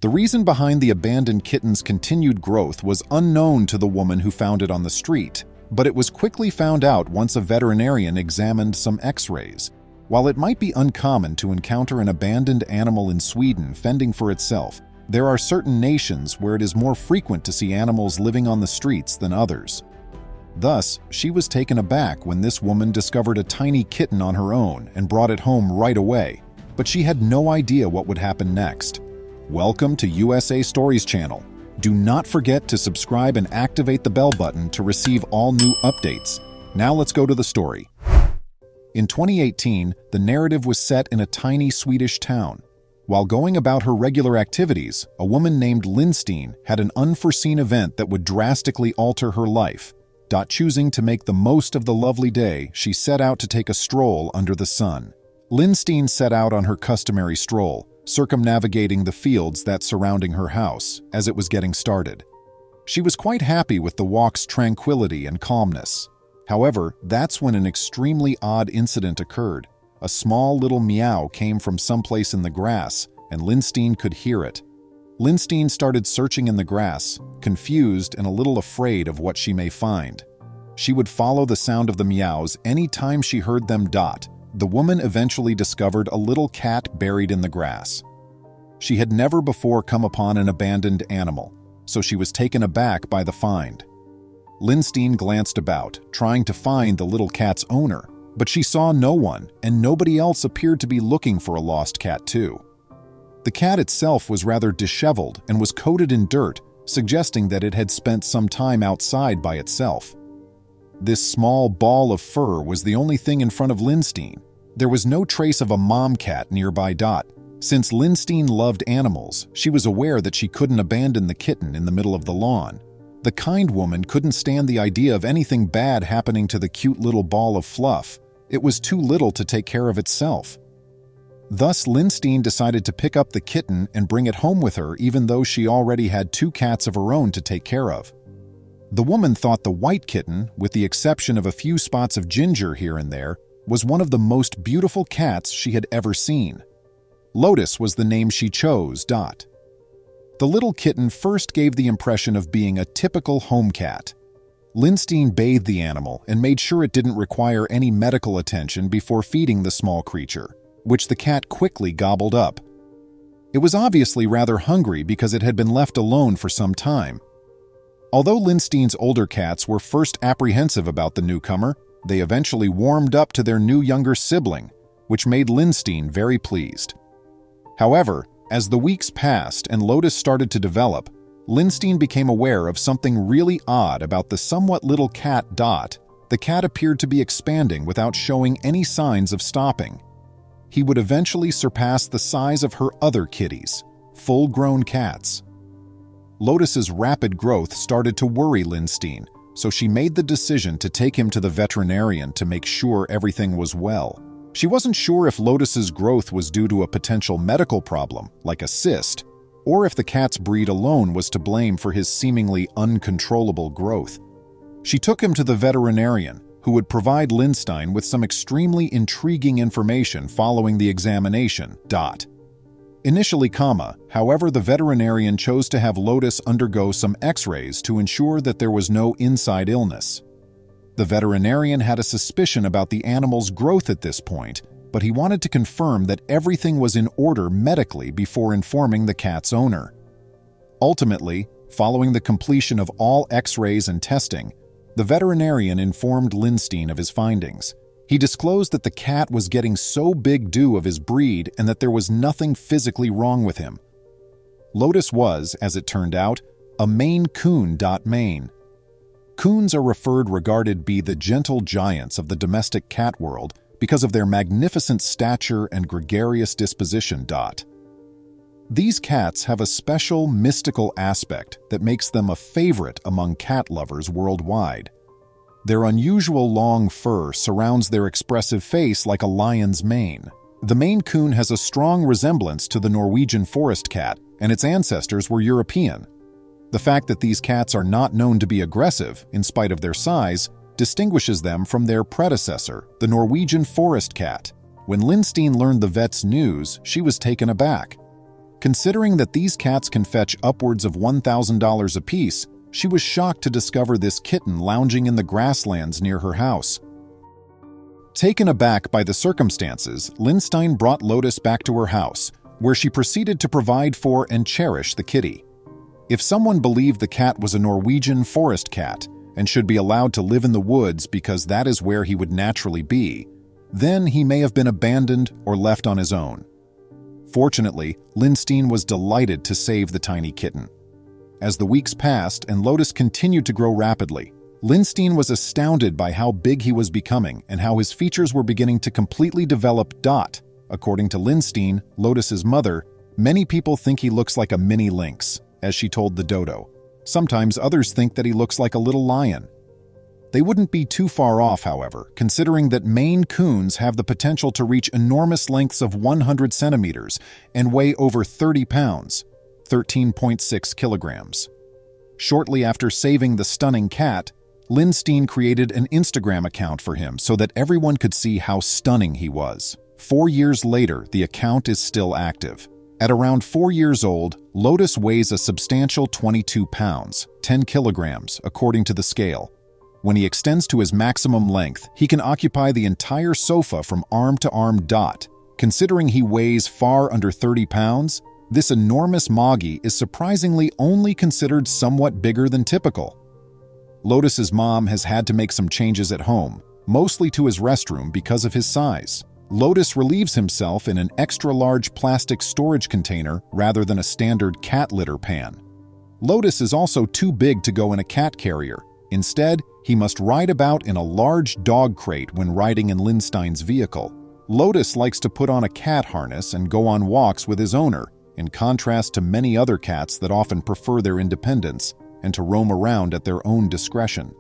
The reason behind the abandoned kitten's continued growth was unknown to the woman who found it on the street, but it was quickly found out once a veterinarian examined some X-rays. While it might be uncommon to encounter an abandoned animal in Sweden fending for itself, there are certain nations where it is more frequent to see animals living on the streets than others. Thus, she was taken aback when this woman discovered a tiny kitten on her own and brought it home right away, but she had no idea what would happen next. Welcome to USA Stories channel. Do not forget to subscribe and activate the bell button to receive all new updates. Now let's go to the story. In 2018, the narrative was set in a tiny Swedish town. While going about her regular activities, a woman named Lindstein had an unforeseen event that would drastically alter her life. Choosing to make the most of the lovely day, she set out to take a stroll under the sun. Lindstein set out on her customary stroll, circumnavigating the fields that surrounding her house as it was getting started. She was quite happy with the walk's tranquility and calmness. However, that's when an extremely odd incident occurred. A small little meow came from someplace in the grass, and Lindstein could hear it. Lindstein started searching in the grass, confused and a little afraid of what she may find. She would follow the sound of the meows any time she heard them. The woman eventually discovered a little cat buried in the grass. She had never before come upon an abandoned animal, so she was taken aback by the find. Lindstein glanced about, trying to find the little cat's owner, but she saw no one, and nobody else appeared to be looking for a lost cat too. The cat itself was rather disheveled and was coated in dirt, suggesting that it had spent some time outside by itself. This small ball of fur was the only thing in front of Lindstein. There was no trace of a mom cat nearby. Since Lindstein loved animals, she was aware that she couldn't abandon the kitten in the middle of the lawn. The kind woman couldn't stand the idea of anything bad happening to the cute little ball of fluff. It was too little to take care of itself. Thus, Lindstein decided to pick up the kitten and bring it home with her, even though she already had 2 cats of her own to take care of. The woman thought the white kitten, with the exception of a few spots of ginger here and there, was one of the most beautiful cats she had ever seen. Lotus was the name she chose. The little kitten first gave the impression of being a typical home cat. Lindstein bathed the animal and made sure it didn't require any medical attention before feeding the small creature, which the cat quickly gobbled up. It was obviously rather hungry because it had been left alone for some time. Although Lindstein's older cats were first apprehensive about the newcomer, they eventually warmed up to their new younger sibling, which made Lindstein very pleased. However, as the weeks passed and Lotus started to develop, Lindstein became aware of something really odd about the somewhat little cat. The cat appeared to be expanding without showing any signs of stopping. He would eventually surpass the size of her other kitties, full-grown cats. Lotus's rapid growth started to worry Lindstein, so she made the decision to take him to the veterinarian to make sure everything was well. She wasn't sure if Lotus's growth was due to a potential medical problem, like a cyst, or if the cat's breed alone was to blame for his seemingly uncontrollable growth. She took him to the veterinarian, who would provide Lindstein with some extremely intriguing information following the examination. Initially, however, the veterinarian chose to have Lotus undergo some X-rays to ensure that there was no inside illness. The veterinarian had a suspicion about the animal's growth at this point, but he wanted to confirm that everything was in order medically before informing the cat's owner. Ultimately, following the completion of all X-rays and testing, the veterinarian informed Lindstein of his findings. He disclosed that the cat was getting so big due of his breed and that there was nothing physically wrong with him. Lotus was, as it turned out, a Maine Coon. Coons are regarded be the gentle giants of the domestic cat world because of their magnificent stature and gregarious disposition. These cats have a special mystical aspect that makes them a favorite among cat lovers worldwide. Their unusual long fur surrounds their expressive face like a lion's mane. The Maine Coon has a strong resemblance to the Norwegian forest cat, and its ancestors were European. The fact that these cats are not known to be aggressive, in spite of their size, distinguishes them from their predecessor, the Norwegian forest cat. When Lindstein learned the vet's news, she was taken aback. Considering that these cats can fetch upwards of $1,000 apiece, she was shocked to discover this kitten lounging in the grasslands near her house. Taken aback by the circumstances, Lindstein brought Lotus back to her house, where she proceeded to provide for and cherish the kitty. If someone believed the cat was a Norwegian forest cat and should be allowed to live in the woods because that is where he would naturally be, then he may have been abandoned or left on his own. Fortunately, Lindstein was delighted to save the tiny kitten. As the weeks passed and Lotus continued to grow rapidly, Lindstein was astounded by how big he was becoming and how his features were beginning to completely develop. According to Lindstein, Lotus's mother, many people think he looks like a mini lynx, as she told the dodo. Sometimes others think that he looks like a little lion. They wouldn't be too far off, however, considering that Maine Coons have the potential to reach enormous lengths of 100 centimeters and weigh over 30 pounds, 13.6 kilograms. Shortly after saving the stunning cat, Lindstein created an Instagram account for him so that everyone could see how stunning he was. 4 years later, the account is still active. At around 4 years old, Lotus weighs a substantial 22 pounds, 10 kilograms, according to the scale. When he extends to his maximum length, he can occupy the entire sofa from arm to arm. Considering he weighs far under 30 pounds, this enormous moggy is surprisingly only considered somewhat bigger than typical. Lotus's mom has had to make some changes at home, mostly to his restroom because of his size. Lotus relieves himself in an extra-large plastic storage container rather than a standard cat litter pan. Lotus is also too big to go in a cat carrier. Instead, he must ride about in a large dog crate when riding in Lindstein's vehicle. Lotus likes to put on a cat harness and go on walks with his owner, in contrast to many other cats that often prefer their independence and to roam around at their own discretion.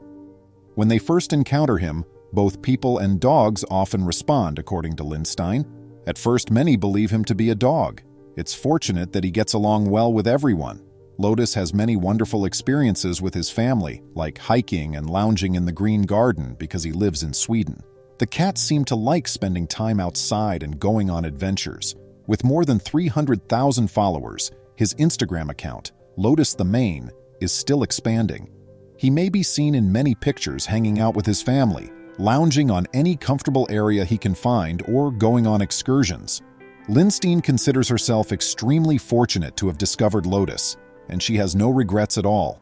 When they first encounter him, both people and dogs often respond, according to Lindstein. At first, many believe him to be a dog. It's fortunate that he gets along well with everyone. Lotus has many wonderful experiences with his family, like hiking and lounging in the green garden because he lives in Sweden. The cats seem to like spending time outside and going on adventures. With more than 300,000 followers, his Instagram account, Lotus the Maine, is still expanding. He may be seen in many pictures hanging out with his family, lounging on any comfortable area he can find, or going on excursions. Lindstein considers herself extremely fortunate to have discovered Lotus, and she has no regrets at all.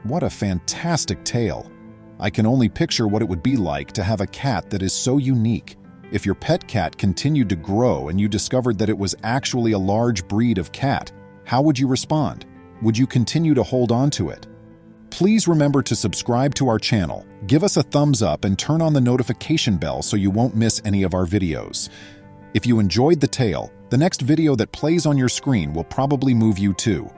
What a fantastic tale! I can only picture what it would be like to have a cat that is so unique. If your pet cat continued to grow and you discovered that it was actually a large breed of cat, how would you respond? Would you continue to hold on to it? Please remember to subscribe to our channel, give us a thumbs up, and turn on the notification bell so you won't miss any of our videos. If you enjoyed the tale, the next video that plays on your screen will probably move you too.